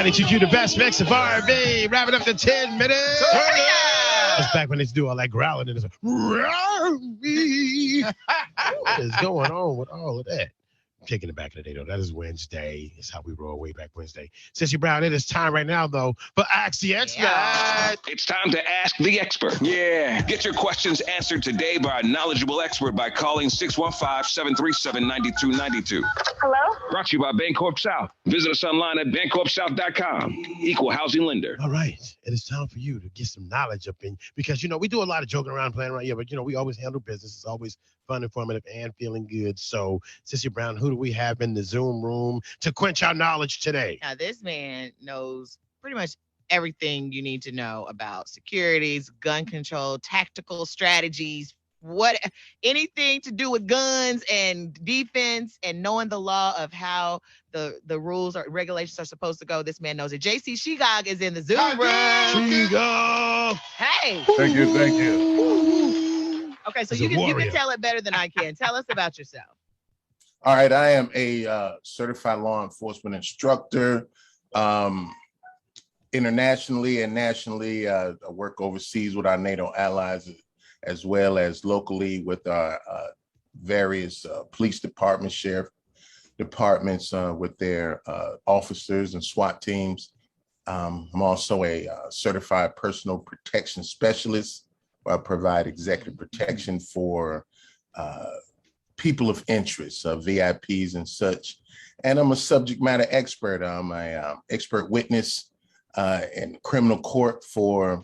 92Q, the best mix of R&B. Wrapping up the 10 minutes. That's back when they do all that growling and it's like, what is going on with all of that? Taking it back in the day, though. That is Wednesday. It's how we roll way back Wednesday. Sissy Brown, it is time right now, though, for Ask the Expert. Yeah. It's time to Ask the Expert. Yeah. Get your questions answered today by a knowledgeable expert by calling 615-737-9292. Hello? Brought to you by Bancorp South. Visit us online at bancorpsouth.com. Equal housing lender. All right. It is time for you to get some knowledge up in, because, you know, we do a lot of joking around, playing around here, but, you know, we always handle business. It's always fun, informative, and feeling good. So, Sissy Brown, who do we have in the Zoom room to quench our knowledge today? Now, this man knows pretty much everything you need to know about securities, gun control, tactical strategies, anything to do with guns and defense and knowing the law of how the rules or regulations are supposed to go. This man knows it. JC Shegog is in the Zoom room. Shegog. Hey. Thank you. Okay, so you can tell it better than I can. Tell us about yourself. All right, I am a certified law enforcement instructor. Internationally and nationally, I work overseas with our NATO allies, as well as locally with our various police departments, sheriff departments with their officers and SWAT teams. I'm also a certified personal protection specialist, where I provide executive protection for people of interest, VIPs and such. And I'm a subject matter expert. I'm an expert witness in criminal court for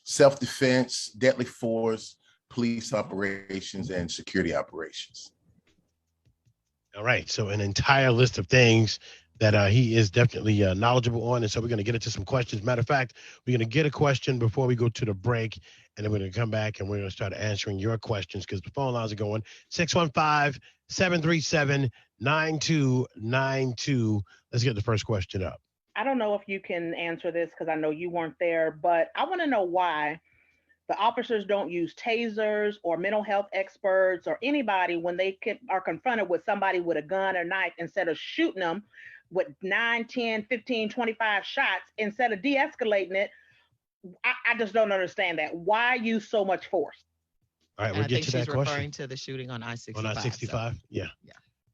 self-defense, deadly force, police operations, and security operations. All right. So an entire list of things that he is definitely knowledgeable on. And so we're going to get into some questions. Matter of fact, we're going to get a question before we go to the break. And then we're going to come back and we're going to start answering your questions because the phone lines are going 615-737-9292. Let's get the first question up. I don't know if you can answer this because I know you weren't there, but I want to know why the officers don't use tasers or mental health experts or anybody when they are confronted with somebody with a gun or knife, instead of shooting them with 9, 10, 15, 25 shots, instead of de-escalating it. I just don't understand that. Why use so much force? All right, we'll get to that question. She's referring to the shooting on I-65. On I-65? So. Yeah.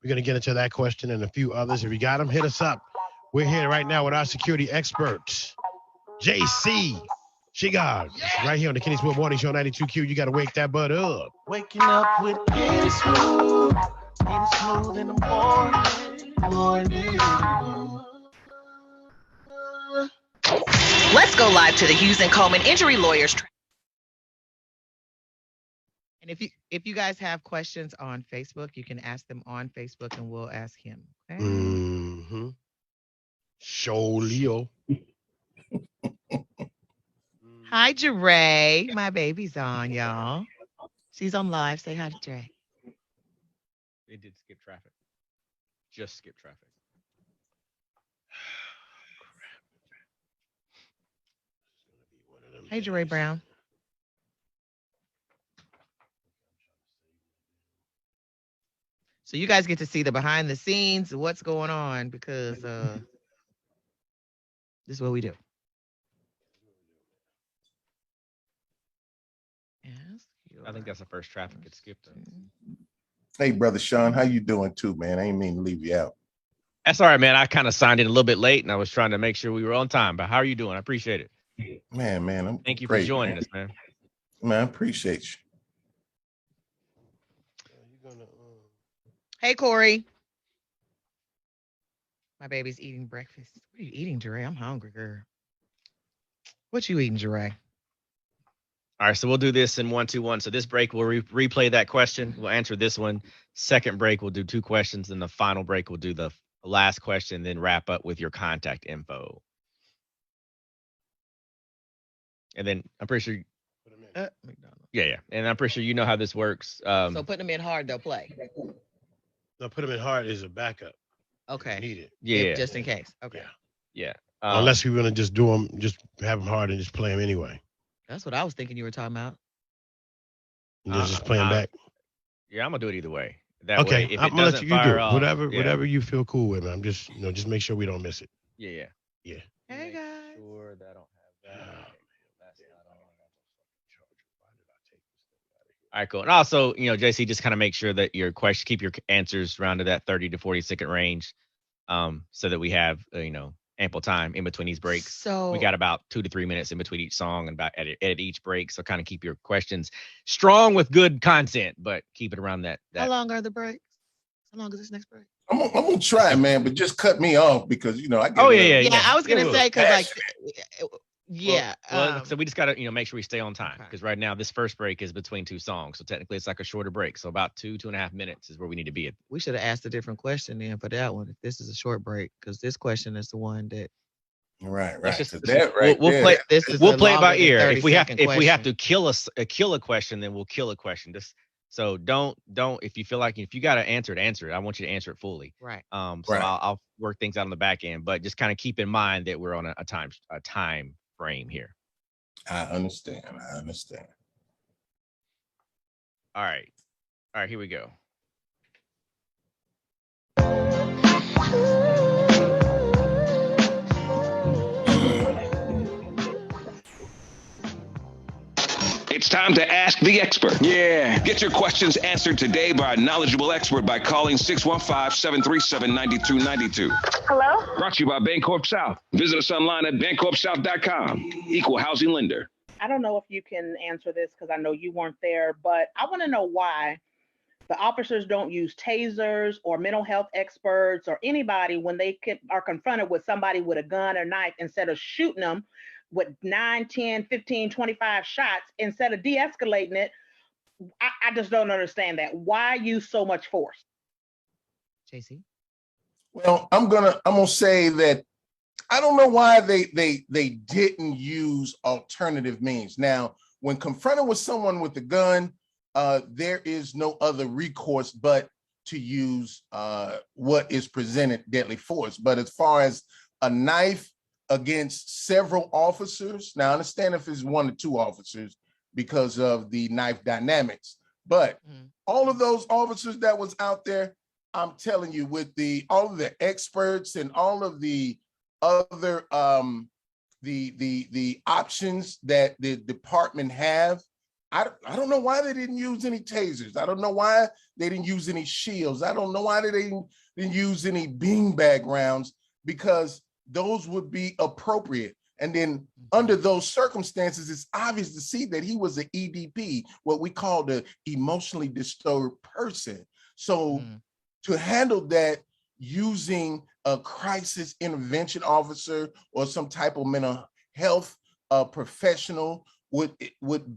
We're going to get into that question and a few others. If you got them, hit us up. We're here right now with our security expert, JC Shegog. Right here on the Kenny Smoov Morning Show, 92Q. You got to wake that butt up. Waking up with Kenny Smoov. Kenny Smoov in the morning. Let's go live to the Hughes and Coleman Injury Lawyers. And if you guys have questions on Facebook, you can ask them on Facebook and we'll ask him. Okay? Mm-hmm. Show Leo. Hi, Jeray. My baby's on, y'all. She's on live. Say hi to Jeray. They did skip traffic. Just skip traffic. Hey, Jeray Brown. So you guys get to see the behind the scenes of what's going on because this is what we do. Yes. I think that's the first traffic it skipped. Hey, Brother Sean, how you doing too, man? I ain't mean to leave you out. That's all right, man. I kind of signed in a little bit late, and I was trying to make sure we were on time. But how are you doing? I appreciate it. Man, Thank you great, for joining man. us, man. Man, I appreciate you. Hey, Corey. My baby's eating breakfast. What are you eating, Jeray? I'm hungry, girl. What you eating, Jeray? All right, so we'll do this in 1, 2, 1. So this break, we'll replay that question. We'll answer this one. Second break, we'll do 2 questions. And the final break, we'll do the last question, then wrap up with your contact info. And then I'm pretty sure. Yeah. And I'm pretty sure you know how this works. So put them in hard, they'll play. No, put them in hard is a backup. Okay. Need it. Yeah. Just in case. Okay. Yeah. Unless we want to just do them, just have them hard and just play them anyway. That's what I was thinking you were talking about. Just play them back. Yeah, I'm gonna do it either way. That Okay, way, if I'm it gonna let doesn't you do fire it. off, Whatever you feel cool with, man. I'm just, just make sure we don't miss it. Yeah. Yeah. Hey, Make guys. Sure that I don't have that. Oh, Okay, that's not on. All right, cool. And also, JC, just kind of make sure that your question, keep your answers around to that 30 to 40-second range, so that we have, ample time in between these breaks. We So got about 2 to 3 minutes in between each song and about at each break. So kind of keep your questions strong with good content, but keep it around that. how long are the breaks? How long is this next break? I'm gonna try, man, but just cut me off because I get. Oh yeah. Yeah, I was gonna Well, say because Well, so we just got to, make sure we stay on time Okay. because right now this first break is between two songs. So technically it's like a shorter break. So about 2.5 minutes is where we need to be at. we should have asked a different question then for that one. If this is a short break, because this question is the one that Right. Let's just, 'Cause that right we'll there. play. this is We'll a play it by longer than ear. 30 If we have second to question. kill a question, then we'll kill a question. Just so don't if you feel like if you got to answer it. I want you to answer it fully. Right. So Right. I'll work things out on the back end, but just kind of keep in mind that we're on a time frame here. I understand. All right, here we go. It's time to ask the expert. Yeah. Get your questions answered today by a knowledgeable expert by calling 615-737-9292. Hello? Brought to you by Bancorp South. Visit us online at bancorpsouth.com. Equal housing lender. I don't know if you can answer this because I know you weren't there, but I want to know why the officers don't use tasers or mental health experts or anybody when they are confronted with somebody with a gun or knife instead of shooting them with 9, 10, 15, 25 shots instead of de-escalating it. I just don't understand that. Why use so much force? JC. Well, I'm gonna say that I don't know why they didn't use alternative means. Now, when confronted with someone with a gun, there is no other recourse but to use what is presented deadly force. But as far as a knife against several officers, now I understand if it's 1 or 2 officers because of the knife dynamics, but all of those officers that was out there, I'm telling you, with all of the experts and all of the other the options that the department have, I don't know why they didn't use any tasers. I don't know why they didn't use any shields. I don't know why they didn't use any beanbag rounds, because those would be appropriate. And then under those circumstances, it's obvious to see that he was an EDP, what we call the emotionally disturbed person. So to handle that using a crisis intervention officer or some type of mental health professional would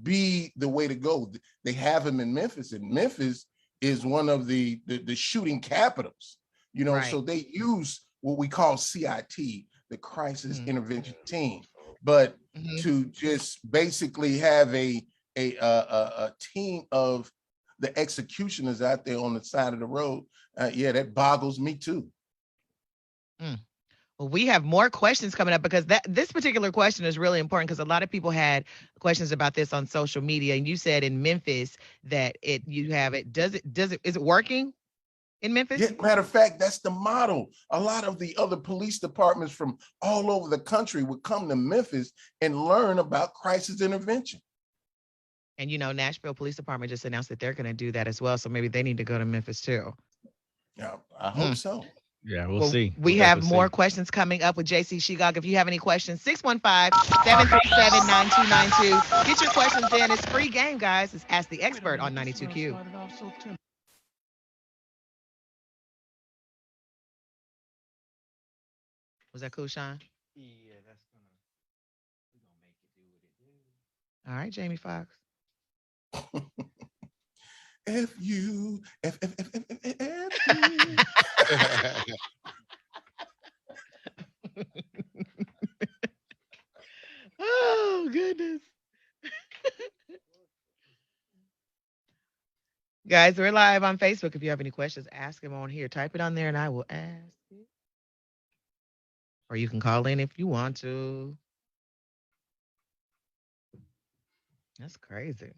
be the way to go. They have him in Memphis, and Memphis is one of the shooting capitals, Right. So they use what we call CIT, the crisis intervention team. But to just basically have a team of the executioners out there on the side of the road, that boggles me too. Well, we have more questions coming up because this particular question is really important because a lot of people had questions about this on social media, and you said in Memphis that you have it. Is it working in Memphis? Yeah, matter of fact, that's the model. A lot of the other police departments from all over the country would come to Memphis and learn about crisis intervention. And Nashville Police Department just announced that they're going to do that as well. So maybe they need to go to Memphis too. Yeah, I hope so. Yeah, we'll see. We have more questions coming up with JC Shegog. If you have any questions, 615-737-9292. Get your questions in. It's free game, guys. It's Ask the Expert on 92Q. Was that cool, Sean? Yeah, we're gonna make it do what it do. All right, Jamie Foxx. F you. Oh, goodness. Guys, we're live on Facebook. If you have any questions, ask them on here. Type it on there and I will ask it. Or you can call in if you want to. That's crazy.